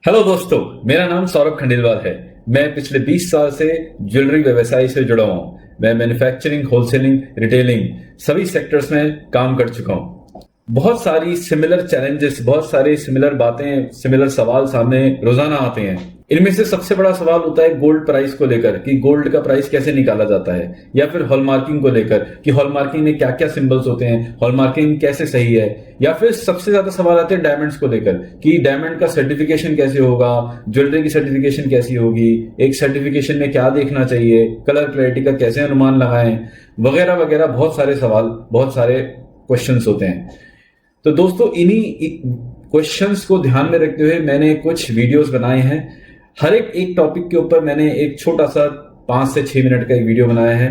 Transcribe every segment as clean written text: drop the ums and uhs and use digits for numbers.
Hello दोस्तों, मेरा नाम सौरभ खंडेलवाल है। मैं पिछले 20 साल से ज्वेलरी व्यवसाय से जुड़ा हुआ हूँ। मैं मैन्युफैक्चरिंग, होलसेलिंग, रिटेलिंग सभी सेक्टर्स में काम कर चुका हूँ। बहुत सारी सिमिलर चैलेंजेस, बहुत सारी सिमिलर बातें, सिमिलर सवाल सामने रोजाना आते हैं। इनमें से सबसे बड़ा सवाल होता है गोल्ड प्राइस को लेकर कि गोल्ड का प्राइस कैसे निकाला जाता है, या फिर हॉलमार्किंग को लेकर कि हॉलमार्किंग में क्या क्या सिंबल्स होते हैं, हॉलमार्किंग कैसे सही है, या फिर सबसे ज्यादा सवाल आते हैं डायमंड्स को लेकर कि डायमंड का सर्टिफिकेशन कैसे होगा, ज्वेलरी की सर्टिफिकेशन कैसी होगी, एक सर्टिफिकेशन में क्या देखना चाहिए, कलर क्लैरिटी का कैसे अनुमान लगाएं, वगैरह वगैरह। बहुत सारे सवाल, बहुत सारे क्वेश्चंस होते हैं। तो दोस्तों, इन्हीं क्वेश्चंस को ध्यान में रखते हुए मैंने कुछ वीडियोस बनाए हैं। हर एक टॉपिक के ऊपर मैंने एक छोटा सा 5 से 6 मिनट का एक वीडियो बनाया है।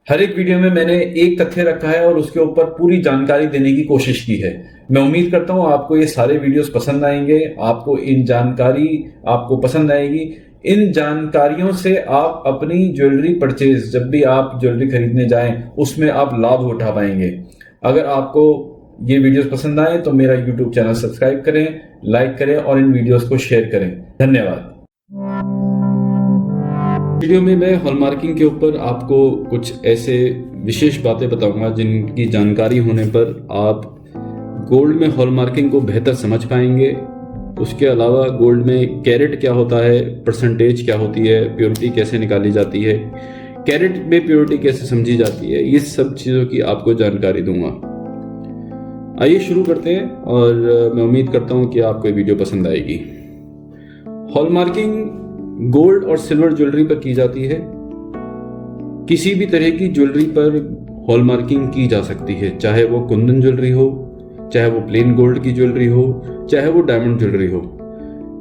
हर एक वीडियो में मैंने एक तथ्य रखा है और उसके ऊपर पूरी जानकारी देने की कोशिश की है। मैं उम्मीद करता हूं आपको ये सारे वीडियोस पसंद आएंगे, आपको इन जानकारी आपको पसंद आएगी। इन जानकारियों से आप अपनी ज्वेलरी परचेज, जब भी आप ज्वेलरी खरीदने जाएं, उसमें आप लाभ उठा पाएंगे। अगर आपको ये वीडियोस पसंद आए तो मेरा YouTube चैनल सब्सक्राइब करें, लाइक करें और इन वीडियोस को शेयर करें। धन्यवाद। वीडियो में मैं हॉलमार्किंग के ऊपर आपको कुछ ऐसे विशेष बातें बताऊंगा जिनकी जानकारी होने पर आप गोल्ड में हॉलमार्किंग को बेहतर समझ पाएंगे। उसके अलावा गोल्ड में कैरेट क्या होता है, परसेंटेज क्या होती है, प्योरिटी कैसे निकाली जाती है, कैरेट में प्योरिटी कैसे समझी जाती है, ये सब चीज़ों की आपको जानकारी दूंगा। आइए शुरू करते हैं और मैं उम्मीद करता हूं कि आपको ये वीडियो पसंद आएगी। हॉलमार्किंग गोल्ड और सिल्वर ज्वेलरी पर की जाती है। किसी भी तरह की ज्वेलरी पर हॉलमार्किंग की जा सकती है, चाहे वो कुंदन ज्वेलरी हो, चाहे वो प्लेन गोल्ड की ज्वेलरी हो, चाहे वो डायमंड ज्वेलरी हो।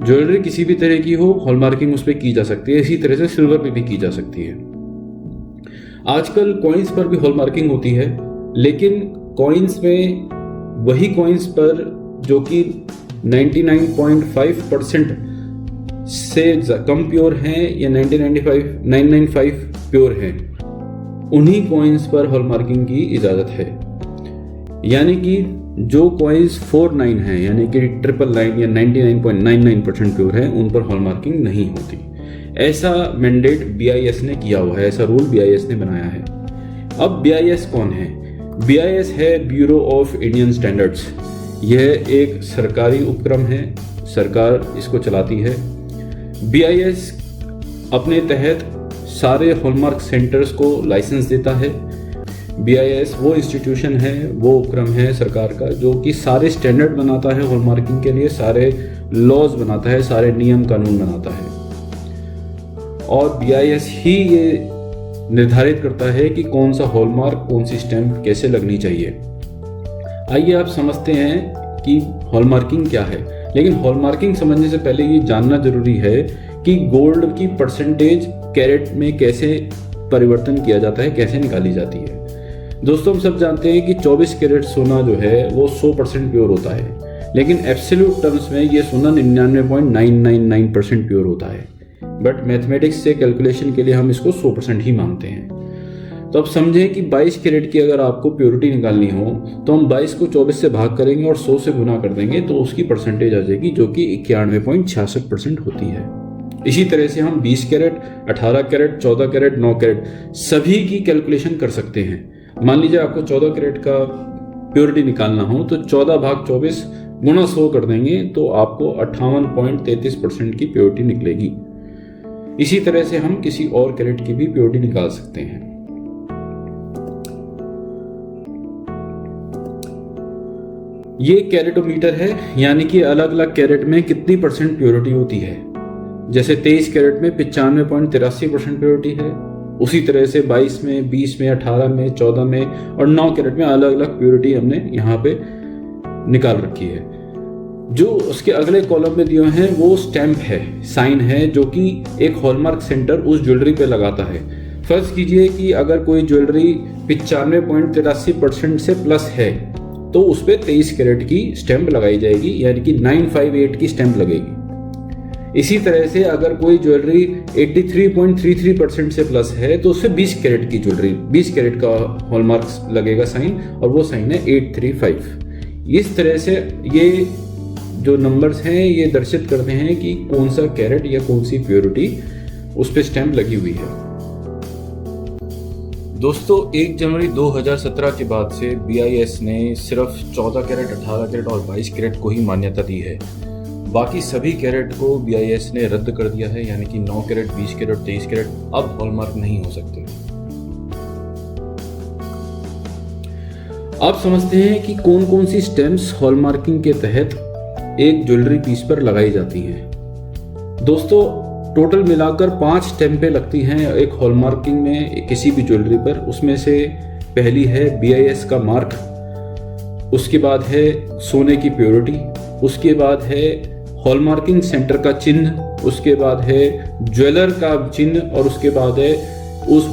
ज्वेलरी किसी भी तरह की हो, हॉलमार्किंग उस पर की जा सकती है। इसी तरह से सिल्वर पे भी की जा सकती है। आजकल कॉइन्स पर भी हॉलमार्किंग होती है, लेकिन कॉइन्स में वही कॉइन्स पर जो कि 99.5% से कम प्योर हैं या 995 प्योर हैं, उन्हीं कॉइन्स पर हॉलमार्किंग की इजाजत है। यानी कि जो कॉइन्स 49 हैं, यानी कि 999 या 99.99% प्योर हैं, उन पर हॉलमार्किंग नहीं होती। ऐसा मैंडेट BIS ने किया हुआ है, ऐसा रूल BIS ने बनाया है। अब BIS कौन है? BIS है ब्यूरो ऑफ इंडियन स्टैंडर्ड्स। यह एक सरकारी उपक्रम है, सरकार इसको चलाती है। BIS अपने तहत सारे हॉलमार्क सेंटर्स को लाइसेंस देता है। BIS वो इंस्टीट्यूशन है, वो उपक्रम है सरकार का जो कि सारे स्टैंडर्ड बनाता है हॉलमार्किंग के लिए, सारे लॉज बनाता है, सारे नियम कानून बनाता है। और BIS ही ये निर्धारित करता है कि कौन सा हॉलमार्क, कौन सी स्टैंप कैसे लगनी चाहिए। आइए आप समझते हैं कि हॉलमार्किंग क्या है। लेकिन हॉलमार्किंग समझने से पहले ये जानना जरूरी है कि गोल्ड की परसेंटेज कैरेट में कैसे परिवर्तन किया जाता है, कैसे निकाली जाती है। दोस्तों, हम सब जानते हैं कि 24 कैरेट सोना जो है वो 100% प्योर होता है, लेकिन एब्सोल्यूट टर्म्स में ये सोना 99.999% प्योर होता है। बट मैथमेटिक्स से कैलकुलेशन के लिए हम इसको 100% ही मानते हैं। तो अब समझें कि 22 कैरेट की अगर आपको प्योरिटी निकालनी हो तो हम 22 को 24 से भाग करेंगे और 100 से गुना कर देंगे, तो उसकी परसेंटेज आ जाएगी जो कि 91.66% होती है। इसी तरह से हम 20 कैरेट, 18 कैरेट, 14 कैरेट, 9 कैरेट सभी की कैलकुलेशन कर सकते हैं। मान लीजिए आपको 14 कैरेट का प्योरिटी निकालना हो तो 14 भाग 24 गुणा 100 कर देंगे तो आपको 58.33% की प्योरिटी निकलेगी। इसी तरह से हम किसी और कैरेट की भी प्योरिटी निकाल सकते हैं। ये कैरेटोमीटर है, यानी कि अलग अलग कैरेट में कितनी परसेंट प्योरिटी होती है। जैसे 23 कैरेट में 95.83% प्योरिटी है, उसी तरह से 22 में, 20 में, 18 में, 14 में और 9 कैरेट में अलग अलग प्योरिटी हमने यहाँ पे निकाल रखी है। जो उसके अगले कॉलम में दिए हैं वो स्टैंप है, साइन है, जो कि एक हॉलमार्क सेंटर उस ज्वेलरी पे लगाता है। फर्ज कीजिए कि अगर कोई ज्वेलरी 95.83% से प्लस है तो उस पर 23 कैरेट की स्टैंप लगाई जाएगी, यानी कि 958 की स्टैंप लगेगी। इसी तरह से अगर कोई ज्वेलरी 83.33% से प्लस है तो उससे 20 कैरेट की ज्वेलरी, 20 कैरेट का हॉलमार्क लगेगा साइन, और वो साइन है 835। इस तरह से ये जो नंबर्स हैं ये दर्शित करते हैं कि कौन सा कैरेट या कौन सी प्योरिटी उस पर स्टैंप लगी हुई है। दोस्तों 1 जनवरी 2017 के बाद से BIS ने सिर्फ 14 कैरेट, 18 कैरेट और 22 कैरेट को ही मान्यता दी है। बाकी सभी कैरेट को BIS ने रद्द कर दिया है, यानी कि 9 कैरेट, 20 कैरेट, 23 कैरेट अब हॉलमार्क नहीं हो सकते। आप समझते हैं कि कौन कौन सी स्टैम्प्स हॉलमार्किंग के तहत एक ज्वेलरी पीस पर लगाई जाती हैं। दोस्तों टोटल मिलाकर 5 स्टैंपें लगती हैं एक हॉलमार्किंग में किसी भी ज्वेलरी पर। उसमें से पहली है BIS का मार्क, उसके बाद है सोने की प्योरिटी, उसके बाद है हॉलमार्किंग सेंटर का चिन्ह, उसके बाद है ज्वेलर का चिन्ह और उसके बाद है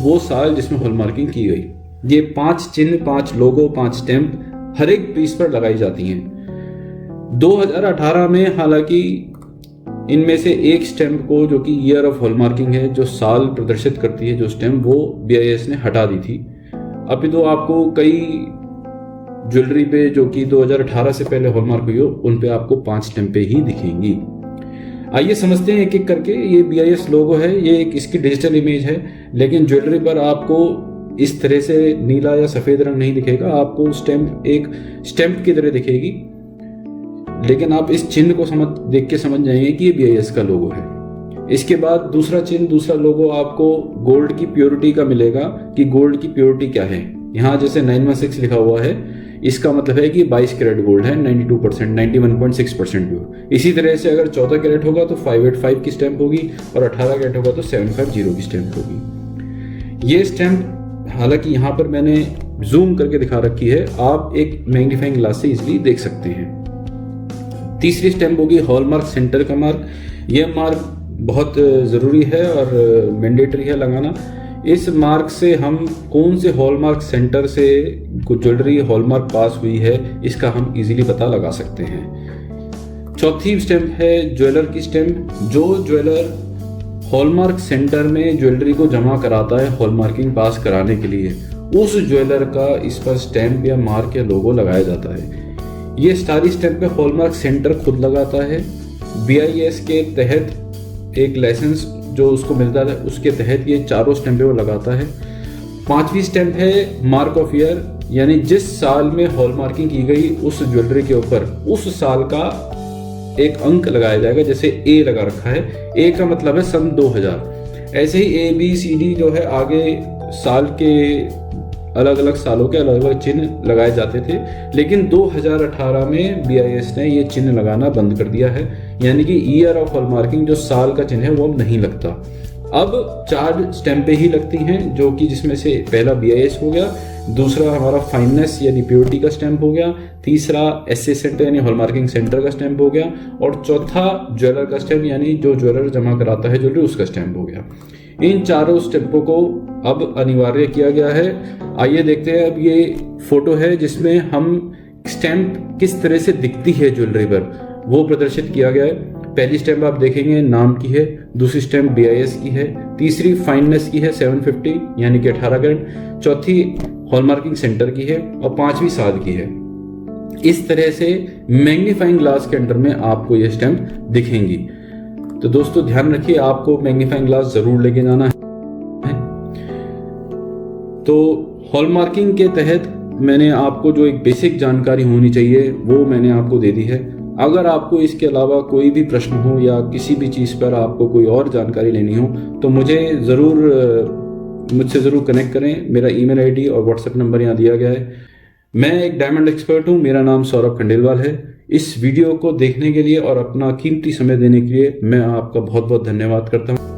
वो साल जिसमें हॉलमार्किंग की गई। ये 5 चिन्ह, 5 लोगो, 5 स्टैंप हर एक पीस पर लगाई जाती हैं। 2018 में हालांकि इनमें से एक स्टैंप को, जो कि ईयर ऑफ हॉलमार्किंग है, जो साल प्रदर्शित करती है जो स्टैंप, वो BIS ने हटा दी थी। अभी तो आपको कई ज्वेलरी पे जो कि 2018 से पहले हॉलमार्क हुई हो उन पे आपको 5 स्टैंपें ही दिखेंगी। आइए समझते हैं एक एक करके। ये BIS लोगो है, ये एक इसकी डिजिटल इमेज है, लेकिन ज्वेलरी पर आपको इस तरह से नीला या सफेद रंग नहीं दिखेगा, आपको स्टैंप एक स्टैंप की तरह दिखेगी। लेकिन आप इस चिन्ह को देख के समझ जाएंगे कि ये BIS का लोगो है। इसके बाद दूसरा चिन्ह, दूसरा लोगो आपको गोल्ड की प्योरिटी का मिलेगा कि गोल्ड की प्योरिटी क्या है। यहाँ जैसे 916 लिखा हुआ है, इसका मतलब है कि 22 कैरेट गोल्ड है, 92%, 91.6% प्योर। इसी तरह से अगर 14 कैरेट होगा तो 585 की स्टैंप होगी और 18 कैरेट होगा तो 750 की स्टैंप होगी। ये स्टैंप हालांकि यहाँ पर मैंने जूम करके दिखा रखी है, आप एक मैग्नीफाइंग ग्लास से इजीली देख सकते हैं। तीसरी स्टैंप होगी हॉलमार्क सेंटर का मार्क। यह मार्क बहुत ज़रूरी है और मैंडेटरी है लगाना। इस मार्क से हम कौन से हॉलमार्क सेंटर से ज्वेलरी हॉलमार्क पास हुई है इसका हम इजीली पता लगा सकते हैं। चौथी स्टैंप है ज्वेलर की स्टैंप। जो ज्वेलर हॉलमार्क सेंटर में ज्वेलरी को जमा कराता है हॉलमार्किंग पास कराने के लिए, उस ज्वेलर का इस पर स्टैंप या मार्क या लोगो लगाया जाता है। ये सारी स्टैंप पे हॉलमार्क सेंटर खुद लगाता है। BIS के तहत एक लाइसेंस जो उसको मिलता है उसके तहत ये चारों स्टैंपें वो लगाता है। 5वीं स्टैंप है मार्क ऑफ ईयर, यानी जिस साल में हॉलमार्किंग की गई उस ज्वेलरी के ऊपर उस साल का एक अंक लगाया जाएगा। जैसे A लगा रखा है, A का मतलब है सन 2000। ऐसे ही ABCD जो है आगे साल के अलग अलग सालों के अलग अलग चिन्ह लगाए जाते थे, लेकिन 2018 में BIS ने ये चिन्ह लगाना बंद कर दिया है, यानी कि ईयर ऑफ हॉलमार्किंग जो साल का चिन्ह है वो अब नहीं लगता। अब 4 स्टैंपें ही लगती हैं, जो कि जिसमें से पहला BIS हो गया, दूसरा हमारा फाइननेस यानी प्योरिटी का स्टैंप हो गया, तीसरा SA सेंटर यानी हॉलमार्किंग सेंटर का स्टैंप हो गया और चौथा ज्वेलर का स्टैंप यानी जो ज्वेलर जमा कराता है ज्वेलरी उसका स्टैंप हो गया। इन चारों स्टैंपों को अब अनिवार्य किया गया है। आइए देखते हैं। अब ये फोटो है जिसमें हम स्टैंप किस तरह से दिखती है ज्वेलरी पर वो प्रदर्शित किया गया है। पहली स्टैंप आप देखेंगे नाम की है, दूसरी स्टैंप BIS की है, तीसरी फाइननेस की है 750 यानी कि 18 कैरेट, चौथी हॉलमार्किंग सेंटर की है और 5वीं साल की है। इस तरह से मैग्नीफाइंग ग्लास के अंदर में आपको ये स्टैंप दिखेंगी। तो दोस्तों ध्यान रखिए, आपको मैग्नीफाइंग ग्लास जरूर लेके जाना है। तो हॉलमार्किंग के तहत मैंने आपको जो एक बेसिक जानकारी होनी चाहिए वो मैंने आपको दे दी है। अगर आपको इसके अलावा कोई भी प्रश्न हो या किसी भी चीज़ पर आपको कोई और जानकारी लेनी हो तो मुझसे ज़रूर कनेक्ट करें। मेरा ईमेल ID और WhatsApp नंबर यहाँ दिया गया है। मैं एक डायमंड एक्सपर्ट हूँ, मेरा नाम सौरभ खंडेलवाल है। इस वीडियो को देखने के लिए और अपना कीमती समय देने के लिए मैं आपका बहुत बहुत धन्यवाद करता हूँ।